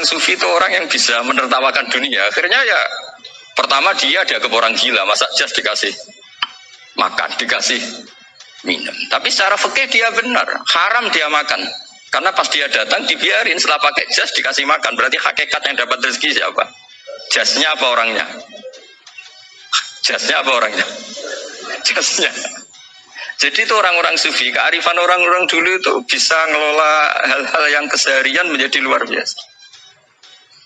orang sufi itu orang yang bisa menertawakan dunia. Akhirnya ya pertama dia dianggap orang gila, masa jas dikasih makan, dikasih minum. Tapi secara fikih dia benar, haram dia makan. Karena pas dia datang dibiarin, setelah pakai jas dikasih makan. Berarti hakikat yang dapat rezeki siapa? Jasnya apa orangnya? Jasnya apa orangnya? Jasnya. Jadi itu orang-orang sufi, kearifan orang-orang dulu itu bisa ngelola hal-hal yang keseharian menjadi luar biasa.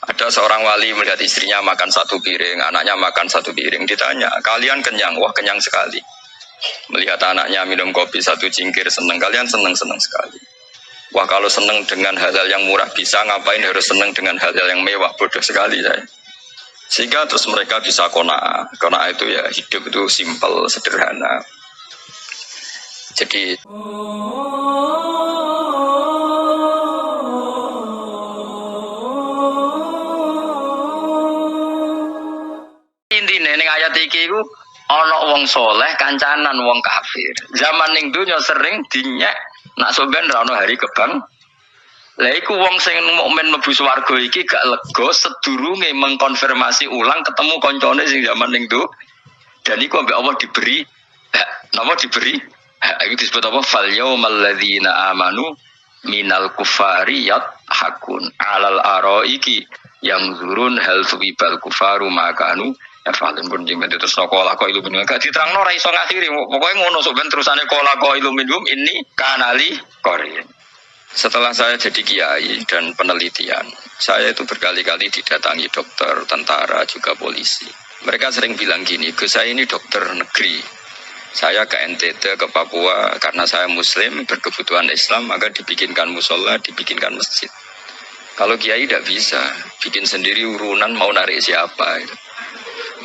Ada seorang wali melihat istrinya makan satu piring, anaknya makan satu piring, ditanya, kalian kenyang? Wah, kenyang sekali. Melihat anaknya minum kopi satu cingkir, senang. Kalian senang-senang sekali. Wah, kalau senang dengan hal-hal yang murah bisa, ngapain harus senang dengan hal-hal yang mewah? Bodoh sekali saya. Sehingga terus mereka bisa qanaah. Qanaah itu ya hidup itu simpel, sederhana. Jadi intine ning ayat iki iku ana wong soleh kancanan wong kafir. Zaman ning donya sering dinyek nak sampean ra ono hari kebang. Lah iku wong sing mukmin mlebu swarga iki gak lega sedurunge mengkonfirmasi ulang ketemu koncone sing zaman ning do. Dan iku ambek Allah diberi napa diberi itu disebut apa? Fal yaumal ladzina amanu minal kufari yadhakun alal araiki yang zurun hal subibal kufaru makanu falun pun jeng terus sekolah kok ilmu gak diterangno ora iso ngakhiri pokoke ngono sok ben terusane kola kok ilmu ini kanali korin. Setelah saya jadi kiai dan penelitian, saya itu berkali-kali didatangi dokter, tentara, juga polisi. Mereka sering bilang gini, Gus saya ini dokter negeri. Saya ke NTT, ke Papua, karena saya muslim, berkebutuhan Islam, maka dibikinkan musola, dibikinkan masjid. Kalau kiai tidak bisa, bikin sendiri urunan mau narik siapa.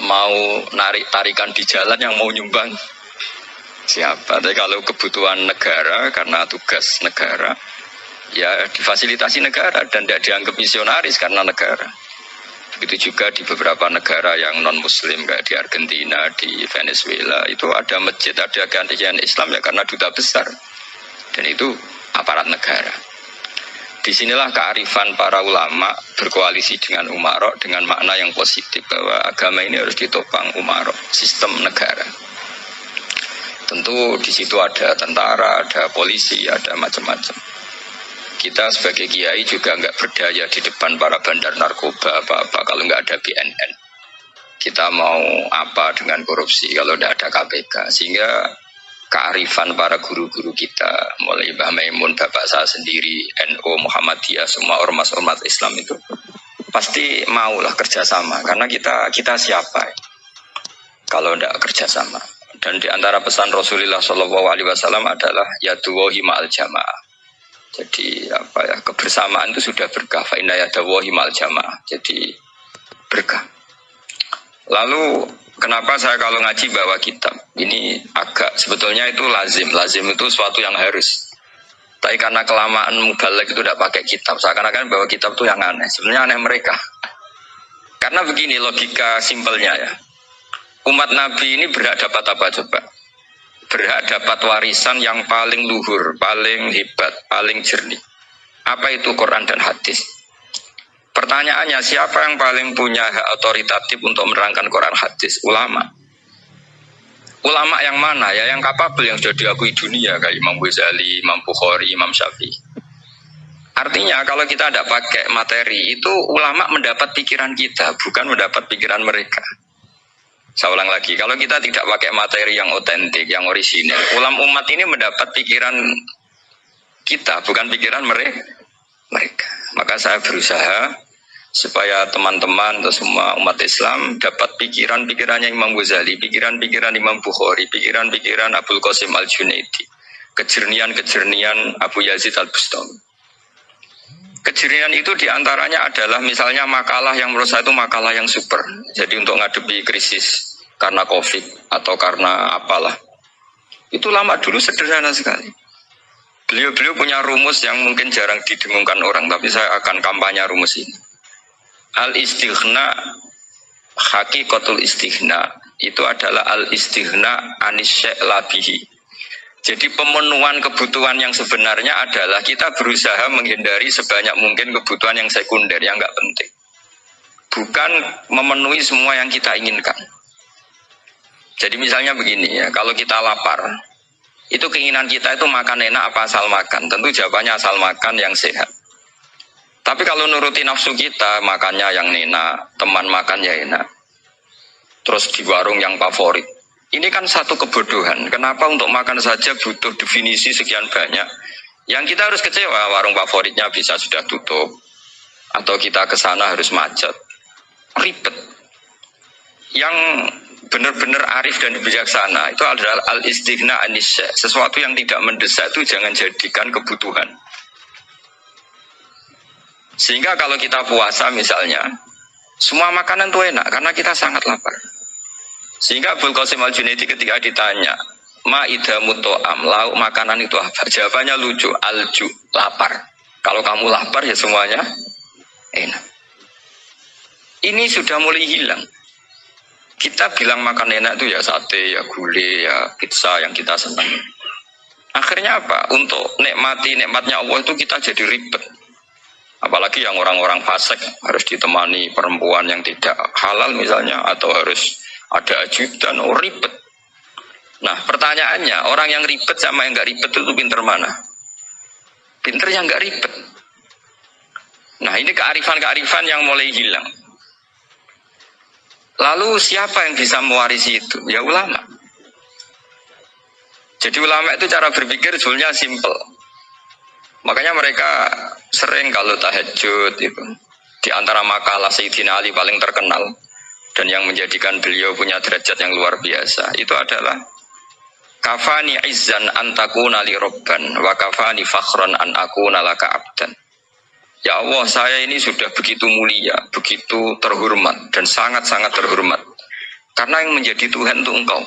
Mau narik tarikan di jalan yang mau nyumbang siapa. Tapi kalau kebutuhan negara, karena tugas negara, ya difasilitasi negara dan tidak dianggap misionaris karena negara. Begitu juga di beberapa negara yang non-muslim kayak di Argentina, di Venezuela itu ada masjid, ada kajian Islam ya karena duta besar dan itu aparat negara. Disinilah kearifan para ulama berkoalisi dengan umarok dengan makna yang positif bahwa agama ini harus ditopang umarok, sistem negara. Tentu di situ ada tentara, ada polisi, ada macam-macam. Kita sebagai kiai juga nggak berdaya di depan para bandar narkoba apa-apa kalau nggak ada BNN. Kita mau apa dengan korupsi kalau nggak ada KPK. Sehingga kearifan para guru-guru kita, mulai Mbah Maimun, bapak saya sendiri, NU, Muhammadiyah, semua ormas-ormas Islam itu pasti maulah kerjasama. Karena kita siapa kalau nggak kerjasama. Dan di antara pesan Rasulullah SAW adalah yaduwahi ma'al jamaah. Jadi apa ya, kebersamaan itu sudah berkah. Fa inna yadallahi ma'al jamaah. Jadi berkah. Lalu kenapa saya kalau ngaji bawa kitab? Ini agak sebetulnya itu lazim. Lazim itu suatu yang harus. Tapi karena kelamaan mubalek itu tidak pakai kitab, seakan-akan bawa kitab itu yang aneh. Sebenarnya aneh mereka. Karena begini logika simpelnya ya. Umat Nabi ini berhak dapat apa coba? Berhak dapat warisan yang paling luhur, paling hebat, paling jernih. Apa itu Quran dan hadis? Pertanyaannya, siapa yang paling punya hak otoritatif untuk menerangkan Quran hadis? Ulama. Ulama yang mana? Ya yang kapabel, yang sudah diakui dunia kayak Imam Ghazali, Imam Bukhari, Imam Syafi'i. Artinya kalau kita tidak pakai materi itu ulama mendapat pikiran kita, bukan mendapat pikiran mereka. Saya ulang lagi, kalau kita tidak pakai materi yang otentik, yang orisinil, ulama umat ini mendapat pikiran kita, bukan pikiran mereka. Maka saya berusaha supaya teman-teman atau semua umat Islam dapat pikiran-pikirannya Imam Ghazali, pikiran-pikiran Imam Bukhari, pikiran-pikiran Abdul Qasim Al-Junaidi, kejernian-kejernian Abu Yazid Al-Bustami. Kejernian itu diantaranya adalah misalnya makalah yang menurut saya itu makalah yang super. Jadi untuk ngadepi krisis karena COVID atau karena apalah. Itu lama dulu sederhana sekali. Beliau punya rumus yang mungkin jarang didengungkan orang, tapi saya akan kampanye rumus ini. Al-istighna, hakikatul istighna, itu adalah al-istighna anis syai' labihi. Jadi pemenuhan kebutuhan yang sebenarnya adalah kita berusaha menghindari sebanyak mungkin kebutuhan yang sekunder, yang nggak penting. Bukan memenuhi semua yang kita inginkan. Jadi misalnya begini ya, kalau kita lapar, itu keinginan kita itu makan enak apa asal makan? Tentu jawabannya asal makan yang sehat. Tapi kalau nuruti nafsu kita, makannya yang enak, teman makannya enak. Terus di warung yang favorit. Ini kan satu kebodohan. Kenapa untuk makan saja butuh definisi sekian banyak? Yang kita harus kecewa, warung favoritnya bisa sudah tutup. Atau kita ke sana harus macet. Ribet. Yang benar-benar arif dan bijaksana itu adalah al-istighna anisya. Sesuatu yang tidak mendesak itu jangan jadikan kebutuhan. Sehingga kalau kita puasa misalnya, semua makanan itu enak karena kita sangat lapar. Sehingga Abul Qasim Al-Junaidi ketika ditanya, ma'idamu to'am, lauk makanan itu apa? Jawabannya lucu, alju, lapar. Kalau kamu lapar ya semuanya enak. Ini sudah mulai hilang. Kita bilang makan enak itu ya sate, ya gulai, ya pizza yang kita senang. Akhirnya apa? Untuk nikmati nikmatnya Allah itu kita jadi ribet. Apalagi yang orang-orang fasik harus ditemani perempuan yang tidak halal misalnya, atau harus ada ajudan, ribet. Nah pertanyaannya, orang yang ribet sama yang nggak ribet itu pinter mana? Pinter yang nggak ribet. Nah ini kearifan-kearifan yang mulai hilang. Lalu siapa yang bisa mewarisi itu? Ya ulama. Jadi ulama itu cara berpikir sebenarnya simple. Makanya mereka sering kalau tahajud itu, di antara makalah Sayyidina Ali paling terkenal dan yang menjadikan beliau punya derajat yang luar biasa itu adalah kafani izzan antakuna li robban wa kafani fakhran an akuna laka abdan. Ya Allah, saya ini sudah begitu mulia, begitu terhormat dan sangat-sangat terhormat karena yang menjadi Tuhan itu Engkau.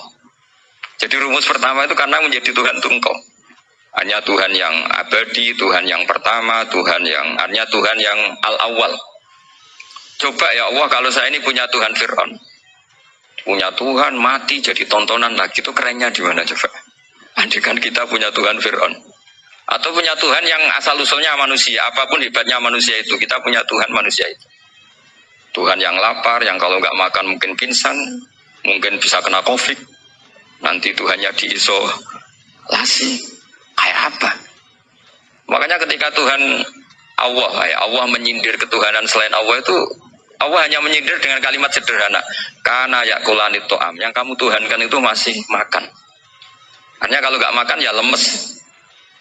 Jadi rumus pertama itu karena menjadi Tuhan itu Engkau. Hanya Tuhan yang abadi, Tuhan yang pertama, hanya Tuhan yang al-awwal. Coba ya Allah, kalau saya ini punya Tuhan Fir'aun, punya Tuhan mati jadi tontonan lagi, itu kerennya di mana coba? Andaikan kita punya Tuhan Fir'aun. Atau punya Tuhan yang asal-usulnya manusia, apapun hebatnya manusia itu, kita punya Tuhan manusia itu. Tuhan yang lapar, yang kalau nggak makan mungkin pingsan, mungkin bisa kena COVID, nanti Tuhannya diisolasi, kayak apa? Makanya ketika Tuhan Allah menyindir ketuhanan selain Allah itu, Allah hanya menyindir dengan kalimat sederhana, karena yakulanit to'am, yang kamu tuhankan itu masih makan. Artinya kalau nggak makan ya lemes.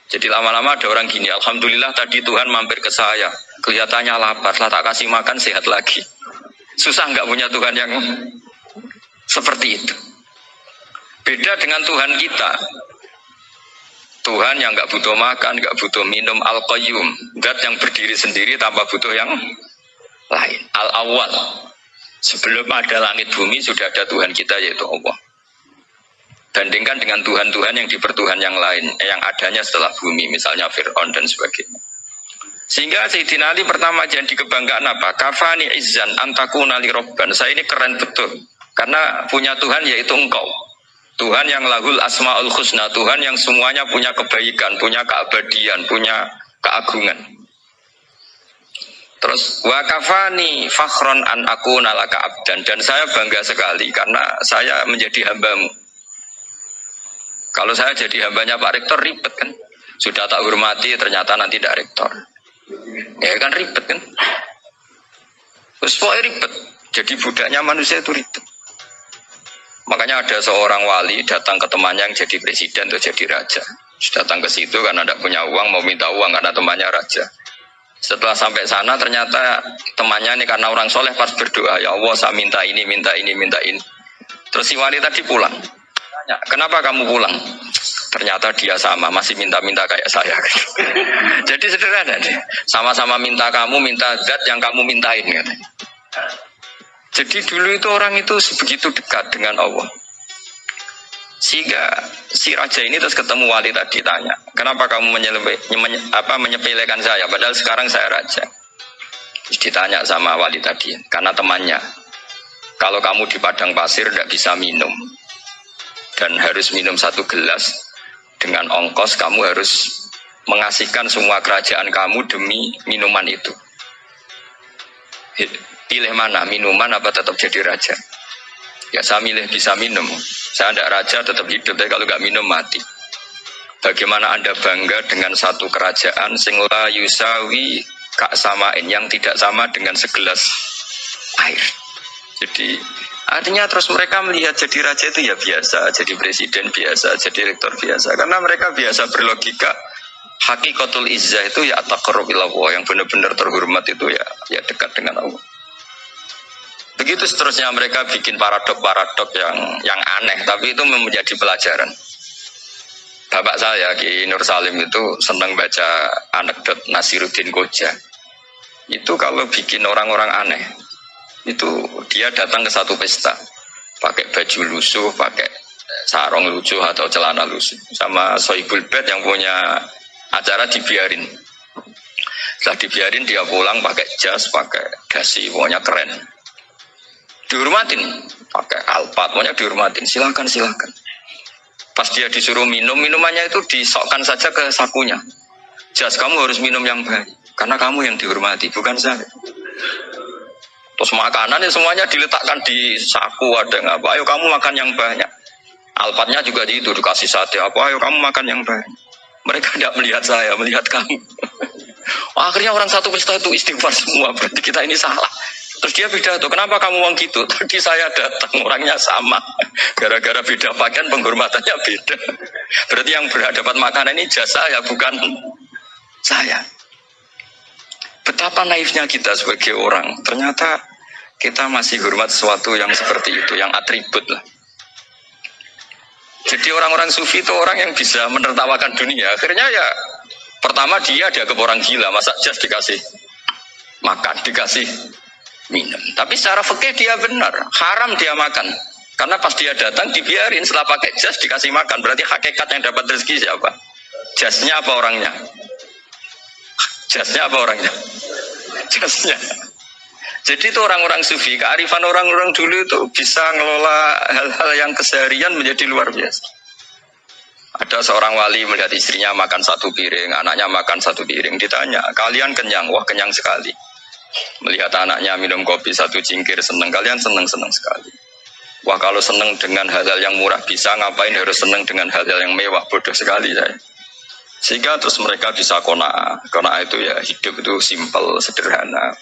Jadi lama-lama ada orang gini, alhamdulillah tadi Tuhan mampir ke saya, kelihatannya lapar, setelah tak kasih makan sehat lagi. Susah nggak punya Tuhan yang seperti itu. Beda dengan Tuhan kita. Tuhan yang nggak butuh makan, nggak butuh minum, al-qayyum, zat yang berdiri sendiri tanpa butuh yang lain. Al-awwal, sebelum ada langit bumi sudah ada Tuhan kita yaitu Allah. Bandingkan dengan Tuhan-Tuhan yang dipertuhan yang lain, yang adanya setelah bumi, misalnya Fir'aun dan sebagainya. Sehingga Sayyidina Ali pertama jadi kebanggaan apa? Kafani izzan antakuna li robban. Saya ini keren betul, karena punya Tuhan yaitu Engkau. Tuhan yang lahul asma'ul husna, Tuhan yang semuanya punya kebaikan, punya keabadian, punya keagungan. Terus wa kafani fakhron an akuna laka abdan, dan saya bangga sekali karena saya menjadi hambamu. Kalau saya jadi hambanya Pak Rektor ribet kan, sudah tak hormati ternyata nanti tidak rektor, ya kan ribet kan. Terus pokoknya ribet, jadi budaknya manusia itu ribet. Makanya ada seorang wali datang ke temannya yang jadi presiden atau jadi raja. Datang ke situ karena tidak punya uang, mau minta uang karena temannya raja. Setelah sampai sana ternyata temannya ini karena orang soleh pas berdoa, ya Allah saya minta ini, minta ini, minta ini. Terus si wali tadi pulang. Tanya, kenapa kamu pulang? Ternyata dia sama, masih minta-minta kayak saya. Jadi sederhana deh. Sama-sama minta kamu, minta zat yang kamu mintain katanya. Jadi dulu itu orang itu sebegitu dekat dengan Allah. Sehingga si raja ini terus ketemu wali tadi tanya, kenapa kamu menyepelekan saya, padahal sekarang saya raja. Terus ditanya sama wali tadi, karena temannya, kalau kamu di padang pasir tidak bisa minum, dan harus minum 1 gelas, Dengan ongkos kamu harus mengasihkan semua kerajaan kamu demi minuman itu. Pilih mana, minuman apa tetap jadi raja? Ya saya milih bisa minum. Saya tidak raja tetap hidup, tapi kalau nggak minum mati. Bagaimana Anda bangga dengan satu kerajaan sing la yusawi kak samain, yang tidak sama dengan segelas air. Jadi artinya terus mereka melihat jadi raja itu ya biasa, jadi presiden biasa, jadi rektor biasa, karena mereka biasa berlogika. Hakikatul izzah itu ya taqarrub ila Allah, yang benar-benar terhormat itu ya dekat dengan Allah. Begitu seterusnya mereka bikin paradok-paradok yang aneh, tapi itu menjadi pelajaran. Bapak saya Ki Nur Salim itu senang baca anekdot Nasiruddin Koja. Itu kalau bikin orang-orang aneh, itu dia datang ke satu pesta, pakai baju lusuh, pakai sarung lucu atau celana lusuh, sama Sohibul Bait yang punya acara dibiarin. Setelah dibiarin dia pulang pakai jas, pakai dasi, pokoknya keren. Dihormatin, pakai alpat, pokoknya dihormatin. Silakan. Pas dia disuruh minum, minumannya itu disokkan saja ke sakunya. Jas, kamu harus minum yang baik, karena kamu yang dihormati, bukan saya. Terus makanannya semuanya diletakkan di saku, ada nggak apa? Ayo kamu makan yang banyak. Alpatnya juga itu dikasih sate apa? Ayo kamu makan yang banyak. Mereka tidak melihat saya, melihat kamu. Akhirnya orang satu pesta itu istighfar semua, berarti kita ini salah. Terus dia pidato, kenapa kamu uang gitu? Tadi saya datang, orangnya sama. Gara-gara beda pakaian, penghormatannya beda. Berarti yang berhak dapat makanan ini jasa ya, bukan saya. Betapa naifnya kita sebagai orang. Ternyata kita masih hormat sesuatu yang seperti itu, yang atribut lah. Jadi orang-orang sufi itu orang yang bisa menertawakan dunia. Akhirnya ya, pertama dia dianggap orang gila, masa jas dikasih makan, dikasih minum. Tapi secara fikih dia benar, haram dia makan. Karena pas dia datang dibiarin, setelah pakai jas dikasih makan. Berarti hakikat yang dapat rezeki siapa? Jasnya apa orangnya? Jasnya apa orangnya? Jasnya. Jadi itu orang-orang sufi, kearifan orang-orang dulu itu bisa ngelola hal-hal yang keseharian menjadi luar biasa. Ada seorang wali melihat istrinya makan satu piring, anaknya makan satu piring. Ditanya, kalian kenyang? Wah, kenyang sekali. Melihat anaknya minum kopi satu cingkir, seneng. Kalian seneng-seneng sekali. Wah, kalau seneng dengan hal-hal yang murah bisa, ngapain harus seneng dengan hal-hal yang mewah? Bodoh sekali saya. Sehingga terus mereka bisa qanaah. Qanaah itu ya hidup itu simpel, sederhana.